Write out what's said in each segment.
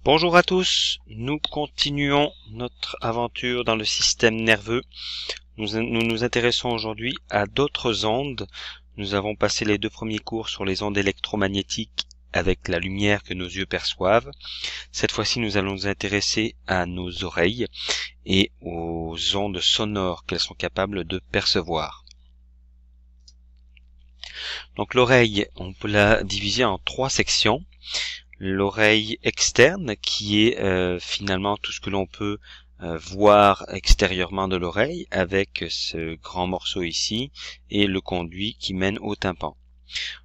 Bonjour à tous, nous continuons notre aventure dans le système nerveux. Nous intéressons aujourd'hui à d'autres ondes. Nous avons passé les deux premiers cours sur les ondes électromagnétiques avec la lumière que nos yeux perçoivent. Cette fois-ci, nous allons nous intéresser à nos oreilles et aux ondes sonores qu'elles sont capables de percevoir. Donc l'oreille, on peut la diviser en trois sections. L'oreille externe qui est finalement tout ce que l'on peut voir extérieurement de l'oreille avec ce grand morceau ici et le conduit qui mène au tympan.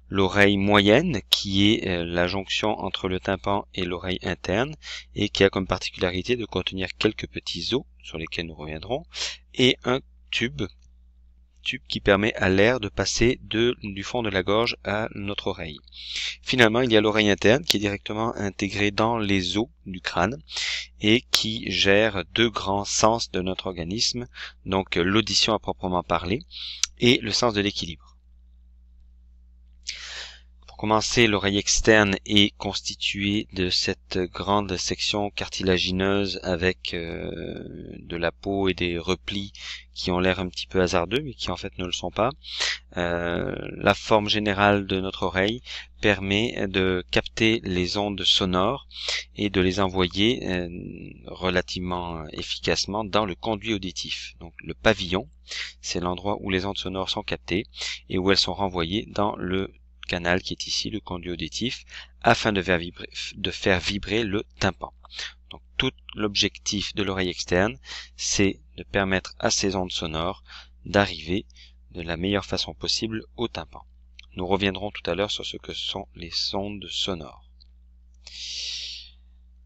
L'oreille moyenne qui est la jonction entre le tympan et l'oreille interne et qui a comme particularité de contenir quelques petits os sur lesquels nous reviendrons et un tube qui permet à l'air de passer du fond de la gorge à notre oreille. Finalement, il y a l'oreille interne qui est directement intégrée dans les os du crâne et qui gère deux grands sens de notre organisme, donc l'audition à proprement parler et le sens de l'équilibre. Pour commencer, l'oreille externe est constituée de cette grande section cartilagineuse avec de la peau et des replis qui ont l'air un petit peu hasardeux mais qui en fait ne le sont pas. La forme générale de notre oreille permet de capter les ondes sonores et de les envoyer relativement efficacement dans le conduit auditif. Donc le pavillon, c'est l'endroit où les ondes sonores sont captées et où elles sont renvoyées dans le canal qui est ici, le conduit auditif, afin de faire vibrer le tympan. Donc tout l'objectif de l'oreille externe, c'est de permettre à ces ondes sonores d'arriver de la meilleure façon possible au tympan. Nous reviendrons tout à l'heure sur ce que sont les ondes sonores.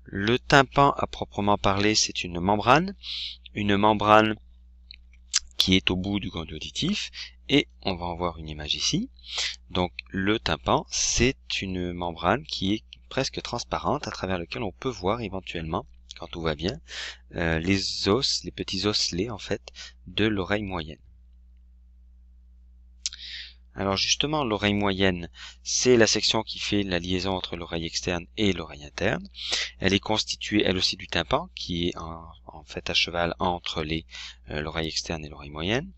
Le tympan, à proprement parler, c'est une membrane qui est au bout du conduit auditif, et on va en voir une image ici. Donc le tympan, c'est une membrane qui est presque transparente à travers laquelle on peut voir éventuellement, quand tout va bien, les petits osselets en fait de l'oreille moyenne. Alors justement, l'oreille moyenne, c'est la section qui fait la liaison entre l'oreille externe et l'oreille interne. Elle est constituée elle aussi du tympan, qui est en fait à cheval entre l'oreille externe et l'oreille moyenne.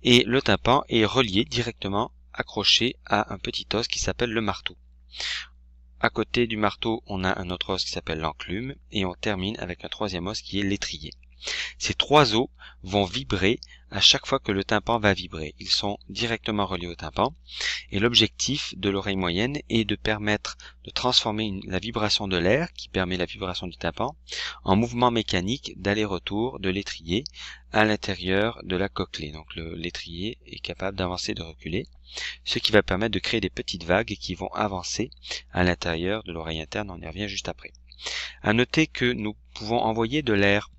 Et le tympan est relié directement, accroché à un petit os qui s'appelle le marteau. À côté du marteau, on a un autre os qui s'appelle l'enclume, et on termine avec un troisième os qui est l'étrier. Ces trois os vont vibrer à chaque fois que le tympan va vibrer. Ils sont directement reliés au tympan et l'objectif de l'oreille moyenne est de permettre de transformer la vibration de l'air, qui permet la vibration du tympan, en mouvement mécanique d'aller-retour de l'étrier à l'intérieur de la cochlée. Donc l'étrier est capable d'avancer et de reculer, ce qui va permettre de créer des petites vagues qui vont avancer à l'intérieur de l'oreille interne. On y revient juste après. À noter que nous pouvons envoyer de l'air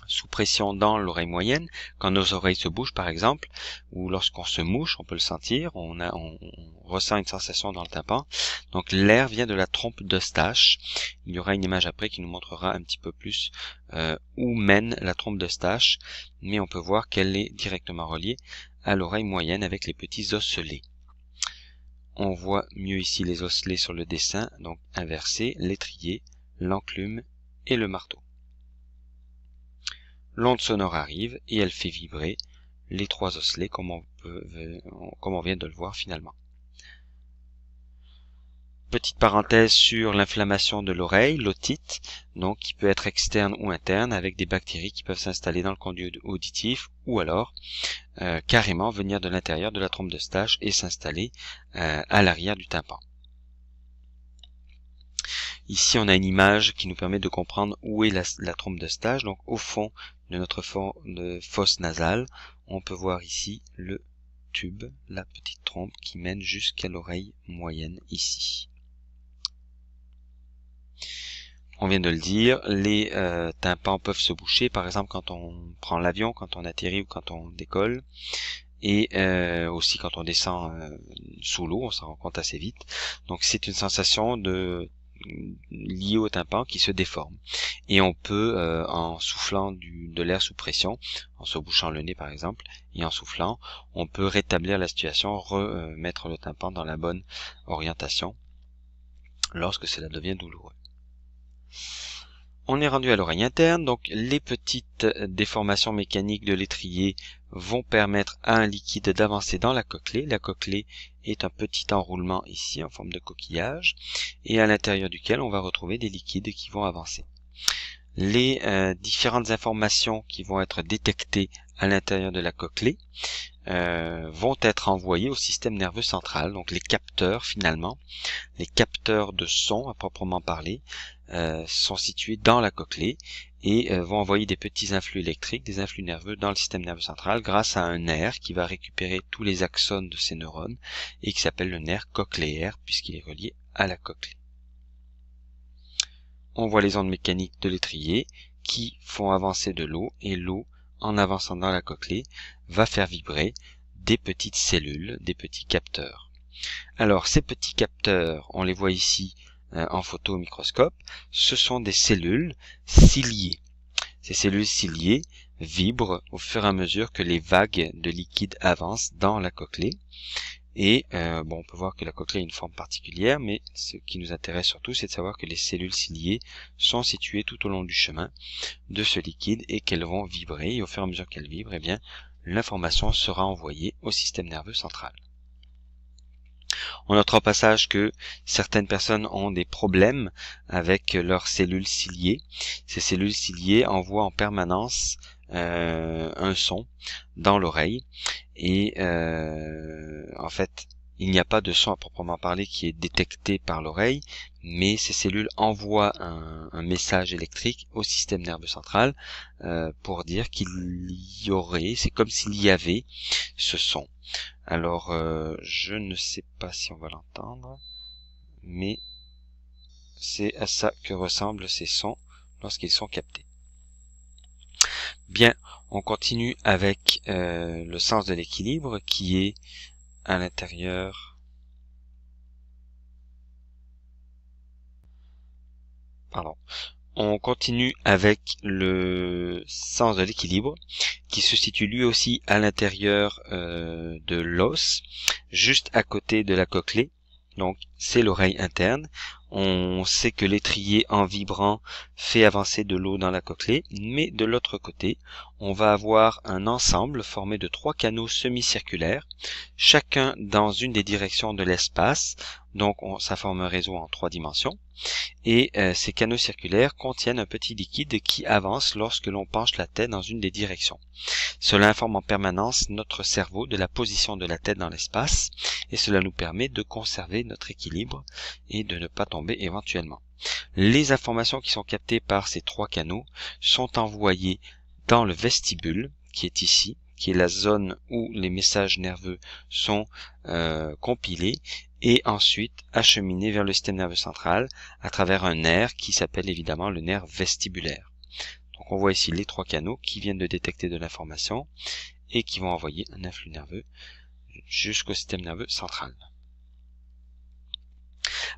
sous pression dans l'oreille moyenne, quand nos oreilles se bougent par exemple, ou lorsqu'on se mouche, on peut le sentir, on ressent une sensation dans le tympan. Donc l'air vient de la trompe d'Eustache. Il y aura une image après qui nous montrera un petit peu plus où mène la trompe d'Eustache, mais on peut voir qu'elle est directement reliée à l'oreille moyenne avec les petits osselets. On voit mieux ici les osselets sur le dessin, donc inversés, l'étrier, l'enclume et le marteau. L'onde sonore arrive et elle fait vibrer les trois osselets comme on vient de le voir finalement. Petite parenthèse sur l'inflammation de l'oreille, l'otite, donc qui peut être externe ou interne avec des bactéries qui peuvent s'installer dans le conduit auditif ou alors carrément venir de l'intérieur de la trompe d'Eustache et s'installer à l'arrière du tympan. Ici, on a une image qui nous permet de comprendre où est la trompe d'Eustache. Donc, au fond de notre fosse nasale, on peut voir ici le tube, la petite trompe qui mène jusqu'à l'oreille moyenne ici. On vient de le dire, les tympans peuvent se boucher, par exemple quand on prend l'avion, quand on atterrit ou quand on décolle. Et aussi quand on descend sous l'eau, on s'en rend compte assez vite. Donc, c'est une sensation lié au tympan qui se déforme et on peut en soufflant de l'air sous pression, en se bouchant le nez par exemple et en soufflant, on peut rétablir la situation, remettre le tympan dans la bonne orientation lorsque cela devient douloureux. On est rendu à l'oreille interne, donc les petites déformations mécaniques de l'étrier vont permettre à un liquide d'avancer dans la cochlée. La cochlée est un petit enroulement ici en forme de coquillage et à l'intérieur duquel on va retrouver des liquides qui vont avancer. Les différentes informations qui vont être détectées à l'intérieur de la cochlée vont être envoyées au système nerveux central, donc les capteurs finalement, les capteurs de son à proprement parler, sont situés dans la cochlée et vont envoyer des petits influx électriques, des influx nerveux dans le système nerveux central grâce à un nerf qui va récupérer tous les axones de ces neurones et qui s'appelle le nerf cochléaire puisqu'il est relié à la cochlée. On voit les ondes mécaniques de l'étrier qui font avancer de l'eau et l'eau, en avançant dans la cochlée, va faire vibrer des petites cellules, des petits capteurs. Alors ces petits capteurs, on les voit ici en photo au microscope, ce sont des cellules ciliées. Ces cellules ciliées vibrent au fur et à mesure que les vagues de liquide avancent dans la cochlée. Et on peut voir que la cochlée a une forme particulière, mais ce qui nous intéresse surtout, c'est de savoir que les cellules ciliées sont situées tout au long du chemin de ce liquide et qu'elles vont vibrer. Et au fur et à mesure qu'elles vibrent, eh bien, l'information sera envoyée au système nerveux central. On notera au passage que certaines personnes ont des problèmes avec leurs cellules ciliées. Ces cellules ciliées envoient en permanence un son dans l'oreille et en fait il n'y a pas de son à proprement parler qui est détecté par l'oreille, mais ces cellules envoient un message électrique au système nerveux central pour dire qu'il y aurait, c'est comme s'il y avait ce son. Alors je ne sais pas si on va l'entendre, mais c'est à ça que ressemblent ces sons lorsqu'ils sont captés. Bien, on continue avec le sens de l'équilibre qui est à l'intérieur. On continue avec le sens de l'équilibre qui se situe lui aussi à l'intérieur de l'os, juste à côté de la cochlée. Donc c'est l'oreille interne. On sait que l'étrier en vibrant fait avancer de l'eau dans la cochlée, mais de l'autre côté, on va avoir un ensemble formé de 3 canaux semi-circulaires, chacun dans une des directions de l'espace. Donc ça forme un réseau en 3 dimensions. Et ces canaux circulaires contiennent un petit liquide qui avance lorsque l'on penche la tête dans une des directions. Cela informe en permanence notre cerveau de la position de la tête dans l'espace et cela nous permet de conserver notre équilibre et de ne pas tomber éventuellement. Les informations qui sont captées par ces 3 canaux sont envoyées dans le vestibule qui est ici, qui est la zone où les messages nerveux sont compilés et ensuite acheminés vers le système nerveux central à travers un nerf qui s'appelle évidemment le nerf vestibulaire. Donc on voit ici les 3 canaux qui viennent de détecter de l'information et qui vont envoyer un influx nerveux jusqu'au système nerveux central.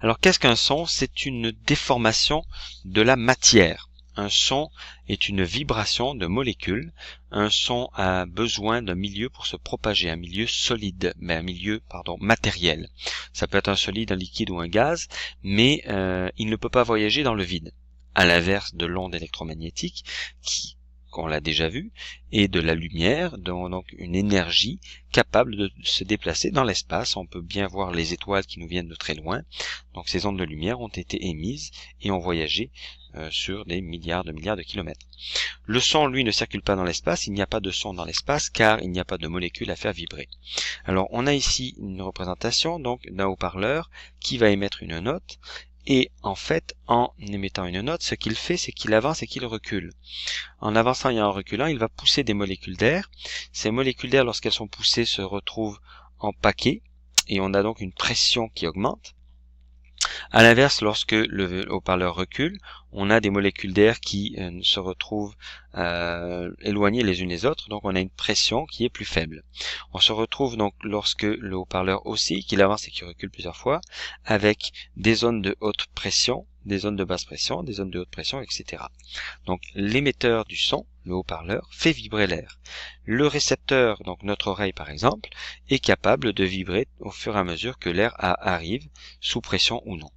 Alors qu'est-ce qu'un son? C'est une déformation de la matière. Un son est une vibration de molécules. Un son a besoin d'un milieu pour se propager, un milieu solide, mais un milieu, matériel. Ça peut être un solide, un liquide ou un gaz, mais il ne peut pas voyager dans le vide. À l'inverse de l'onde électromagnétique, qu'on l'a déjà vu, et de la lumière, donc une énergie capable de se déplacer dans l'espace. On peut bien voir les étoiles qui nous viennent de très loin. Donc ces ondes de lumière ont été émises et ont voyagé sur des milliards de kilomètres. Le son, lui, ne circule pas dans l'espace. Il n'y a pas de son dans l'espace car il n'y a pas de molécules à faire vibrer. Alors on a ici une représentation donc d'un haut-parleur qui va émettre une note. Et en fait, en émettant une note, ce qu'il fait, c'est qu'il avance et qu'il recule. En avançant et en reculant, il va pousser des molécules d'air. Ces molécules d'air, lorsqu'elles sont poussées, se retrouvent en paquets et on a donc une pression qui augmente. À l'inverse, lorsque le haut-parleur recule, on a des molécules d'air qui se retrouvent éloignées les unes des autres, donc on a une pression qui est plus faible. On se retrouve donc lorsque le haut-parleur oscille, qu'il avance et qu'il recule plusieurs fois, avec des zones de haute pression, des zones de basse pression, des zones de haute pression, etc. Donc l'émetteur du son, le haut-parleur, fait vibrer l'air. Le récepteur, donc notre oreille par exemple, est capable de vibrer au fur et à mesure que l'air arrive, sous pression ou non.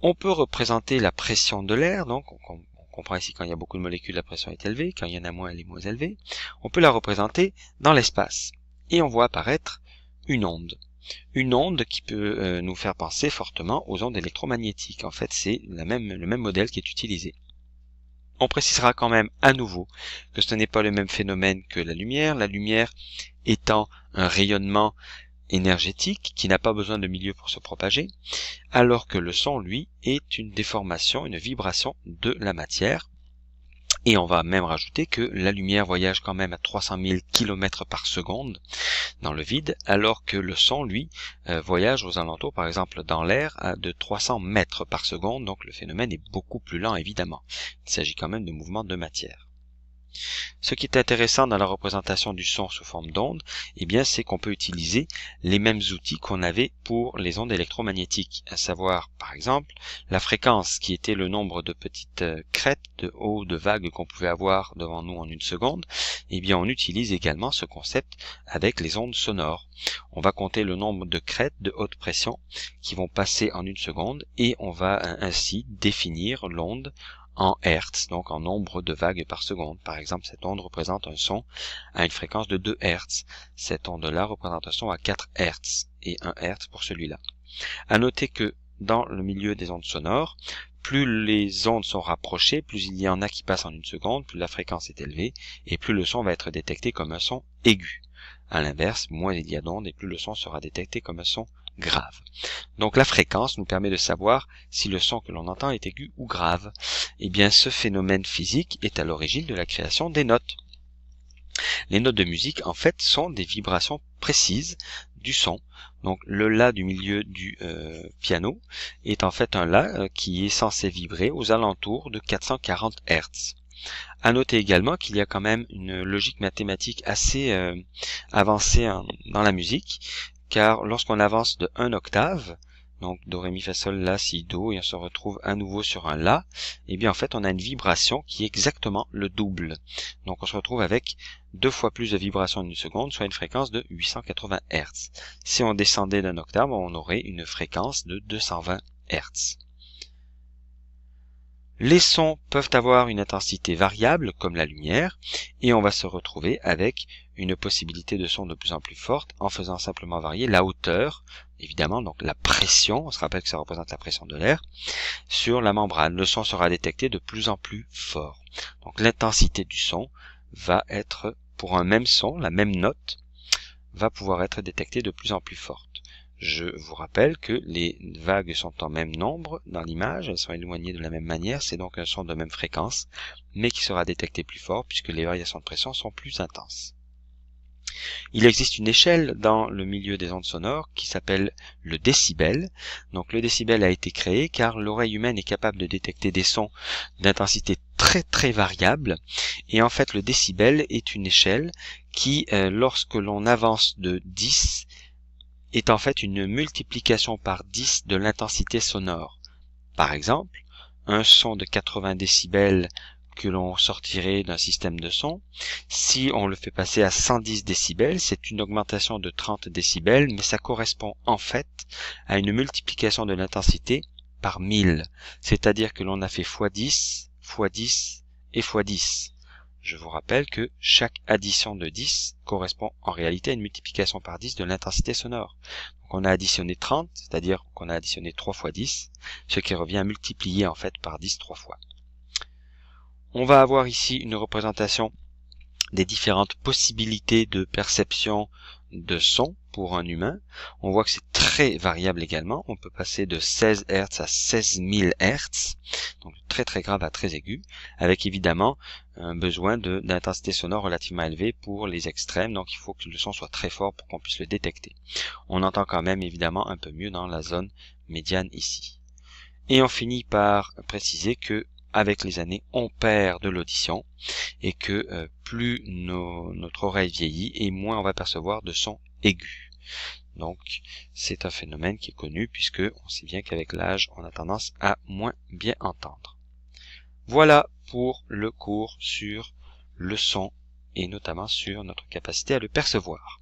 On peut représenter la pression de l'air, donc on comprend ici quand il y a beaucoup de molécules, la pression est élevée, quand il y en a moins, elle est moins élevée. On peut la représenter dans l'espace. Et on voit apparaître une onde. Une onde qui peut nous faire penser fortement aux ondes électromagnétiques. En fait, c'est le même modèle qui est utilisé. On précisera quand même à nouveau que ce n'est pas le même phénomène que la lumière étant un rayonnement énergétique qui n'a pas besoin de milieu pour se propager, alors que le son, lui, est une déformation, une vibration de la matière. Et on va même rajouter que la lumière voyage quand même à 300 000 km par seconde dans le vide, alors que le son, lui, voyage aux alentours, par exemple dans l'air, à de 300 mètres par seconde, donc le phénomène est beaucoup plus lent évidemment. Il s'agit quand même de mouvements de matière. Ce qui est intéressant dans la représentation du son sous forme d'onde, eh bien, c'est qu'on peut utiliser les mêmes outils qu'on avait pour les ondes électromagnétiques, à savoir, par exemple, la fréquence qui était le nombre de petites crêtes de haut de vagues qu'on pouvait avoir devant nous en une seconde. Eh bien, on utilise également ce concept avec les ondes sonores. On va compter le nombre de crêtes de haute pression qui vont passer en une seconde et on va ainsi définir l'onde en Hertz, donc en nombre de vagues par seconde. Par exemple, cette onde représente un son à une fréquence de 2 Hertz. Cette onde-là représente un son à 4 Hertz et 1 Hertz pour celui-là. À noter que dans le milieu des ondes sonores, plus les ondes sont rapprochées, plus il y en a qui passent en une seconde, plus la fréquence est élevée et plus le son va être détecté comme un son aigu. À l'inverse, moins il y a d'ondes et plus le son sera détecté comme un son grave. Donc la fréquence nous permet de savoir si le son que l'on entend est aigu ou grave. Eh bien, ce phénomène physique est à l'origine de la création des notes. Les notes de musique, en fait, sont des vibrations précises du son. Donc le La du milieu du piano est en fait un La qui est censé vibrer aux alentours de 440 Hz. À noter également qu'il y a quand même une logique mathématique assez avancée dans la musique, car lorsqu'on avance de 1 octave, donc Do, Ré, Mi, Fa, Sol, La, Si, Do, et on se retrouve à nouveau sur un La, et bien en fait on a une vibration qui est exactement le double. Donc on se retrouve avec 2 fois plus de vibrations en une seconde, soit une fréquence de 880 Hz. Si on descendait d'un octave, on aurait une fréquence de 220 Hz. Les sons peuvent avoir une intensité variable, comme la lumière, et on va se retrouver avec une possibilité de son de plus en plus forte en faisant simplement varier la hauteur, évidemment, donc la pression, on se rappelle que ça représente la pression de l'air, sur la membrane. Le son sera détecté de plus en plus fort. Donc l'intensité du son va être, pour un même son, la même note, va pouvoir être détectée de plus en plus forte. Je vous rappelle que les vagues sont en même nombre dans l'image, elles sont éloignées de la même manière, c'est donc un son de même fréquence, mais qui sera détecté plus fort puisque les variations de pression sont plus intenses. Il existe une échelle dans le milieu des ondes sonores qui s'appelle le décibel. Donc le décibel a été créé car l'oreille humaine est capable de détecter des sons d'intensité très très variable. Et en fait le décibel est une échelle qui, lorsque l'on avance de 10, est en fait une multiplication par 10 de l'intensité sonore. Par exemple, un son de 80 décibels que l'on sortirait d'un système de son, si on le fait passer à 110 décibels, c'est une augmentation de 30 décibels, mais ça correspond en fait à une multiplication de l'intensité par 1000, c'est-à-dire que l'on a fait x10, x10 et x10. Je vous rappelle que chaque addition de 10 correspond en réalité à une multiplication par 10 de l'intensité sonore. Donc on a additionné 30, c'est-à-dire qu'on a additionné 3 fois 10, ce qui revient à multiplier en fait par 10 3 fois. On va avoir ici une représentation des différentes possibilités de perception de son pour un humain. On voit que c'est très variable également. On peut passer de 16 Hz à 16 000 Hz, donc très très grave à très aigu, avec évidemment un besoin d'intensité sonore relativement élevée pour les extrêmes, donc il faut que le son soit très fort pour qu'on puisse le détecter. On entend quand même évidemment un peu mieux dans la zone médiane ici. Et on finit par préciser que avec les années, on perd de l'audition et que plus notre oreille vieillit et moins on va percevoir de sons aigus. Donc, c'est un phénomène qui est connu puisque on sait bien qu'avec l'âge, on a tendance à moins bien entendre. Voilà pour le cours sur le son et notamment sur notre capacité à le percevoir.